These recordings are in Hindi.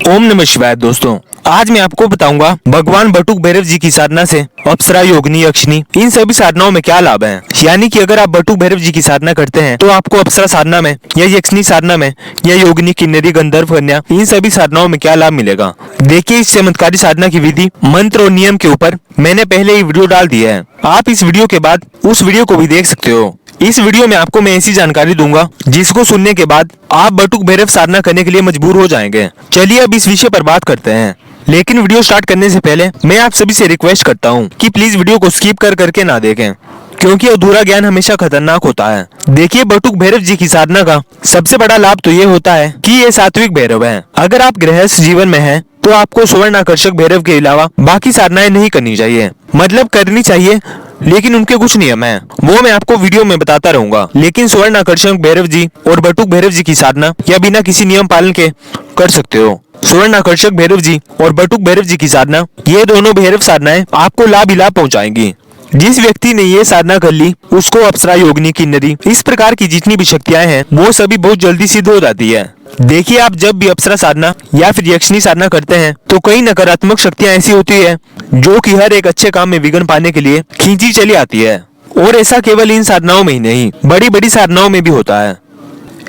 ओम नमः शिवाय। दोस्तों, आज मैं आपको बताऊंगा भगवान बटुक भैरव जी की साधना से अप्सरा, योगिनी, यक्षिनी इन सभी साधनाओं में क्या लाभ है। यानी कि अगर आप बटुक भैरव जी की साधना करते हैं तो आपको अप्सरा साधना में या यक्षिनी साधना में या योगिनी, किन्नरी, गंधर्व, कन्या इन सभी साधनाओं में क्या लाभ मिलेगा। देखिए, इस चमत्कारी साधना की विधि, मंत्र और नियम के ऊपर मैंने पहले ही वीडियो डाल दिया है। आप इस वीडियो के बाद उस वीडियो को भी देख सकते हो। इस वीडियो में आपको मैं ऐसी जानकारी दूंगा जिसको सुनने के बाद आप बटुक भैरव साधना करने के लिए मजबूर हो जाएंगे। चलिए अब इस विषय पर बात करते हैं। लेकिन वीडियो स्टार्ट करने से पहले मैं आप सभी से रिक्वेस्ट करता हूँ कि प्लीज वीडियो को स्किप कर करके ना देखें, क्योंकि अधूरा ज्ञान हमेशा खतरनाक होता है। देखिए, बटुक भैरव जी की साधना का सबसे बड़ा लाभ तो ये होता है कि ये सात्विक भैरव है। अगर आप गृहस्थ जीवन में हैं तो आपको स्वर्ण आकर्षक भैरव के अलावा बाकी साधनाएं नहीं करनी चाहिए। मतलब करनी चाहिए, लेकिन उनके कुछ नियम हैं, वो मैं आपको वीडियो में बताता रहूंगा। लेकिन स्वर्ण आकर्षक भैरव जी और बटुक भैरव जी की साधना या बिना किसी नियम पालन के कर सकते हो। स्वर्ण आकर्षक भैरव जी और बटुक भैरव जी की साधना, ये दोनों भैरव साधनाएं आपको लाभ ही लाभ पहुंचाएंगी। जिस व्यक्ति ने ये साधना कर ली उसको अप्सरा, योगिनी, किन्नरी इस प्रकार की जितनी भी शक्तियां हैं वो सभी बहुत जल्दी सिद्ध हो जाती है। देखिए, आप जब भी अप्सरा साधना या फिर यक्षिनी साधना करते हैं तो कई नकारात्मक शक्तियां ऐसी होती है जो कि हर एक अच्छे काम में विघ्न पाने के लिए खींची चली आती है। और ऐसा केवल इन साधनाओं में ही नहीं, बड़ी बड़ी साधनाओं में भी होता है।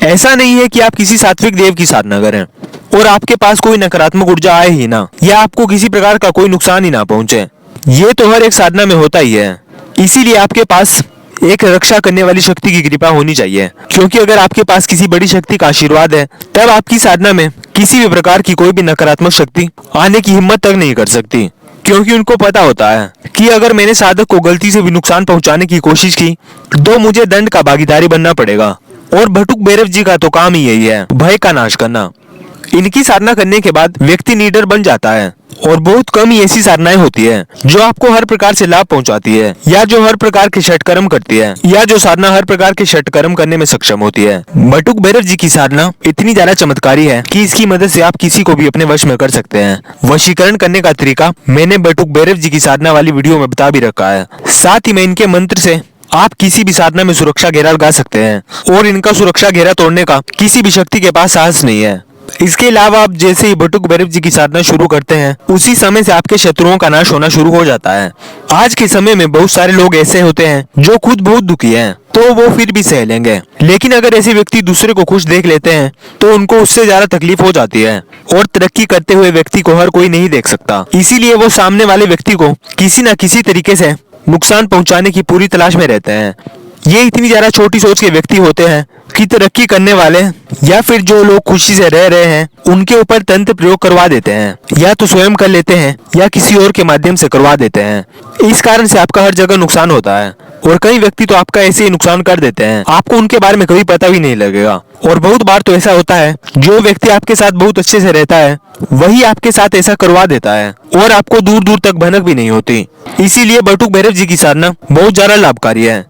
ऐसा नहीं है कि आप किसी सात्विक देव की साधना करें और आपके पास कोई नकारात्मक ऊर्जा आए ही ना, या आपको किसी प्रकार का कोई नुकसान ही ना पहुंचे। ये तो हर एक साधना में होता ही है। इसीलिए आपके पास एक रक्षा करने वाली शक्ति की कृपा होनी चाहिए, क्योंकि अगर आपके पास किसी बड़ी शक्ति का आशीर्वाद है तब आपकी साधना में किसी भी प्रकार की कोई भी नकारात्मक शक्ति आने की हिम्मत तक नहीं कर सकती। क्योंकि उनको पता होता है कि अगर मैंने साधक को गलती से भी नुकसान पहुंचाने की कोशिश की तो मुझे दंड का भागीदारी बनना पड़ेगा। और बटुक भैरव जी का तो काम ही यही है, भय का नाश करना। इनकी साधना करने के बाद व्यक्ति निडर बन जाता है। और बहुत कम ही ऐसी साधनाएं होती है जो आपको हर प्रकार से लाभ पहुंचाती है, या जो हर प्रकार के षटकर्म करती है, या जो साधना हर प्रकार के षटकर्म करने में सक्षम होती है। बटुक भैरव जी की साधना इतनी ज्यादा चमत्कारी है कि इसकी मदद से आप किसी को भी अपने वश में कर सकते हैं। वशीकरण करने का तरीका मैंने बटुक भैरव जी की साधना वाली वीडियो में बता भी रखा है। साथ ही मैं इनके मंत्र से आप किसी भी साधना में सुरक्षा घेरा लगा सकते हैं, और इनका सुरक्षा घेरा तोड़ने का किसी भी शक्ति के पास साहस नहीं है। इसके अलावा आप जैसे ही बटुक भैरव जी की साधना शुरू करते हैं उसी समय से आपके शत्रुओं का नाश होना शुरू हो जाता है। आज के समय में बहुत सारे लोग ऐसे होते हैं जो खुद बहुत दुखी हैं, तो वो फिर भी सह लेंगे। लेकिन अगर ऐसे व्यक्ति दूसरे को खुश देख लेते हैं तो उनको उससे ज्यादा तकलीफ हो जाती है। और तरक्की करते हुए व्यक्ति को हर कोई नहीं देख सकता, इसीलिए वो सामने वाले व्यक्ति को किसी न किसी तरीके से नुकसान पहुंचाने की पूरी तलाश में रहते हैं। ये इतनी ज्यादा छोटी सोच के व्यक्ति होते हैं कि तरक्की करने वाले या फिर जो लोग खुशी से रह रहे हैं उनके ऊपर तंत्र प्रयोग करवा देते हैं, या तो स्वयं कर लेते हैं या किसी और के माध्यम से करवा देते हैं। इस कारण से आपका हर जगह नुकसान होता है, और कई व्यक्ति तो आपका ऐसे ही नुकसान कर देते हैं, आपको उनके बारे में कभी पता भी नहीं लगेगा। और बहुत बार तो ऐसा होता है जो व्यक्ति आपके साथ बहुत अच्छे से रहता है वही आपके साथ ऐसा करवा देता है, और आपको दूर दूर तक भनक भी नहीं होती। इसीलिए बटुक भैरव जी की साधना बहुत ज्यादा लाभकारी है।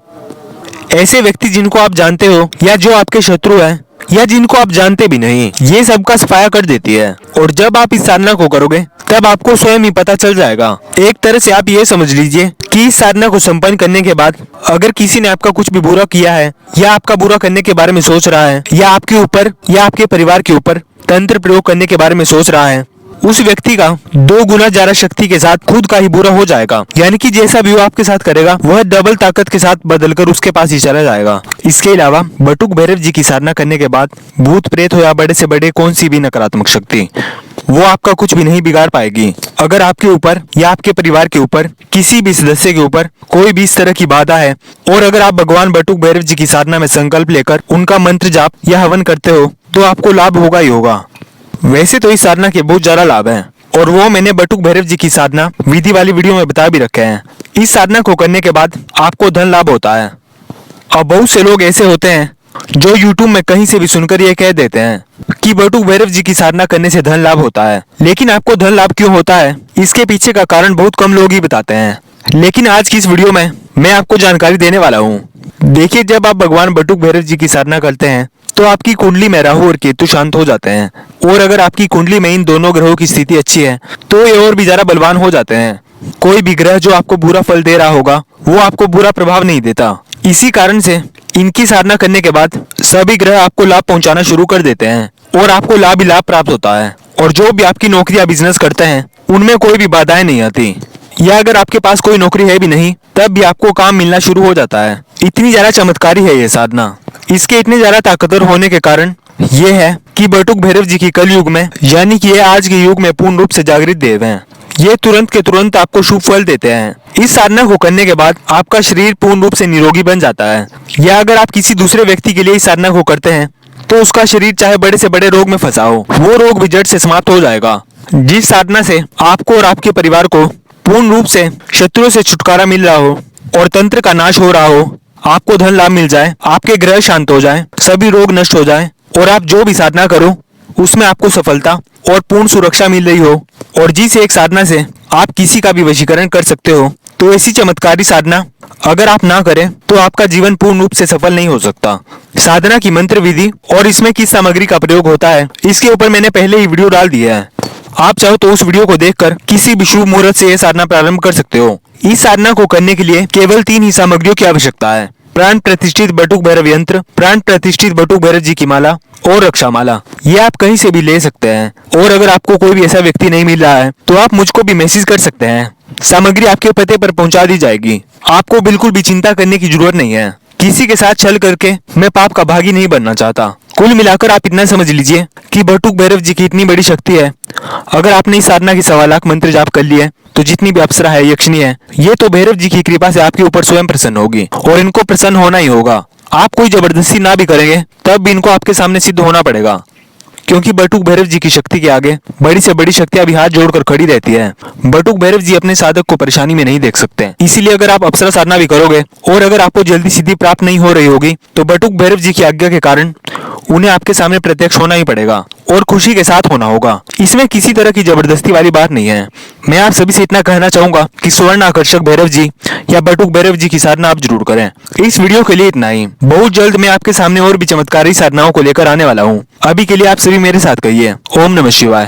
ऐसे व्यक्ति जिनको आप जानते हो या जो आपके शत्रु हैं या जिनको आप जानते भी नहीं, ये सबका सफाया कर देती है। और जब आप इस साधना को करोगे तब आपको स्वयं ही पता चल जाएगा। एक तरह से आप ये समझ लीजिए कि इस साधना को संपन्न करने के बाद अगर किसी ने आपका कुछ भी बुरा किया है या आपका बुरा करने के बारे में सोच रहा है, या आपके ऊपर या आपके परिवार के ऊपर तंत्र प्रयोग करने के बारे में सोच रहा है, उस व्यक्ति का 2 गुना ज्यादा शक्ति के साथ खुद का ही बुरा हो जाएगा। यानी कि जैसा भी वो आपके साथ करेगा वह डबल ताकत के साथ बदलकर उसके पास ही चला जाएगा। इसके अलावा बटुक भैरव जी की साधना करने के बाद भूत प्रेत हो या बड़े से बड़े कौन सी भी नकारात्मक शक्ति, वो आपका कुछ भी नहीं बिगाड़ पाएगी। अगर आपके ऊपर या आपके परिवार के ऊपर किसी भी सदस्य के ऊपर कोई भी इस तरह की बाधा है, और अगर आप भगवान बटुक भैरव जी की साधना में संकल्प लेकर उनका मंत्र जाप या हवन करते हो तो आपको लाभ होगा ही होगा। वैसे तो इस साधना के बहुत ज्यादा लाभ हैं, और वो मैंने बटुक भैरव जी की साधना विधि वाली वीडियो में बता भी रखे हैं। इस साधना को करने के बाद आपको धन लाभ होता है। अब बहुत से लोग ऐसे होते हैं जो YouTube में कहीं से भी सुनकर ये कह देते हैं कि बटुक भैरव जी की साधना करने से धन लाभ होता है। लेकिन आपको धन लाभ क्यों होता है, इसके पीछे का कारण बहुत कम लोग ही बताते हैं। लेकिन आज की इस वीडियो में मैं आपको जानकारी देने वाला हूँ। देखिए, जब आप भगवान बटुक भैरव जी की साधना करते हैं तो आपकी कुंडली में राहु और केतु शांत हो जाते हैं, और अगर आपकी कुंडली में इन दोनों ग्रहों की स्थिति अच्छी है तो ये और भी ज्यादा बलवान हो जाते हैं। कोई भी ग्रह जो आपको बुरा फल दे रहा होगा वो आपको बुरा प्रभाव नहीं देता। इसी कारण से इनकी साधना करने के बाद सभी ग्रह आपको लाभ पहुंचाना शुरू कर देते हैं और आपको लाभ ही लाभ प्राप्त होता है। और जो भी आपकी नौकरी या बिजनेस करते हैं उनमें कोई भी बाधाएं नहीं आती। या अगर आपके पास कोई नौकरी है भी नहीं तब भी आपको काम मिलना शुरू हो जाता है। इतनी ज्यादा चमत्कारी है ये साधना। इसके इतने ज्यादा ताकतवर होने के कारण ये है कि बटुक भैरव जी की कल युग में यानी कि ये आज के युग में पूर्ण रूप से जागृत देव हैं। ये तुरंत के तुरंत आपको शुभ फल देते हैं। इस साधना को करने के बाद आपका शरीर पूर्ण रूप से निरोगी बन जाता है। या अगर आप किसी दूसरे व्यक्ति के लिए इस साधना को करते हैं तो उसका शरीर चाहे बड़े से बड़े रोग में फंसा हो वो रोग भी जड़ से समाप्त हो जाएगा। जिस साधना से आपको और आपके परिवार को पूर्ण रूप से शत्रुओं से छुटकारा मिल रहा हो और तंत्र का नाश हो रहा हो, आपको धन लाभ मिल जाए, आपके ग्रह शांत हो जाए, सभी रोग नष्ट हो जाए और आप जो भी साधना करो उसमें आपको सफलता और पूर्ण सुरक्षा मिल रही हो और जिस एक साधना से आप किसी का भी वशीकरण कर सकते हो, तो ऐसी चमत्कारी साधना अगर आप ना करें तो आपका जीवन पूर्ण रूप से सफल नहीं हो सकता। साधना की मंत्र विधि और इसमें किस सामग्री का प्रयोग होता है इसके ऊपर मैंने पहले ही वीडियो डाल दिया है। आप चाहो तो उस वीडियो को देखकर किसी भी शुभ मुहूर्त से यह साधना प्रारंभ कर सकते हो। इस साधना को करने के लिए केवल 3 ही सामग्रियों की आवश्यकता है। प्राण प्रतिष्ठित बटुक भैरव यंत्र, प्राण प्रतिष्ठित बटुक भैरव जी की माला और रक्षा माला। ये आप कहीं से भी ले सकते हैं और अगर आपको कोई भी ऐसा व्यक्ति नहीं मिल रहा है तो आप मुझको भी मैसेज कर सकते हैं। सामग्री आपके पते पर पहुंचा दी जाएगी। आपको बिल्कुल भी चिंता करने की जरूरत नहीं है। किसी के साथ छल करके मैं पाप का भागी नहीं बनना चाहता। कुल मिलाकर आप इतना समझ लीजिए कि बटुक भैरव जी की इतनी बड़ी शक्ति है। अगर आपने इस साधना की 1.25 लाख मंत्र जाप कर लिए तो जितनी भी अप्सरा है, यक्षिणी है, ये तो भैरव जी की कृपा से आपके ऊपर स्वयं प्रसन्न होगी और इनको प्रसन्न होना ही होगा। आप कोई जबरदस्ती ना भी करेंगे तब भी इनको आपके सामने सिद्ध होना पड़ेगा, क्योंकि बटुक भैरव जी की शक्ति के आगे बड़ी से बड़ी शक्तियां भी हाथ जोड़कर खड़ी रहती है। बटुक भैरव जी अपने साधक को परेशानी में नहीं देख सकते। इसीलिए अगर आप अप्सरा साधना भी करोगे और अगर आपको जल्दी सिद्धि प्राप्त नहीं हो रही होगी तो बटुक भैरव जी की आज्ञा के कारण उन्हें आपके सामने प्रत्यक्ष होना ही पड़ेगा और खुशी के साथ होना होगा। इसमें किसी तरह की जबरदस्ती वाली बात नहीं है। मैं आप सभी से इतना कहना चाहूंगा कि स्वर्ण आकर्षक भैरव जी या बटुक भैरव जी की साधना आप जरूर करें। इस वीडियो के लिए इतना ही। बहुत जल्द मैं आपके सामने और भी चमत्कारी साधनाओं को लेकर आने वाला हूँ। अभी के लिए आप सभी मेरे साथ कहिए ओम नमः शिवाय।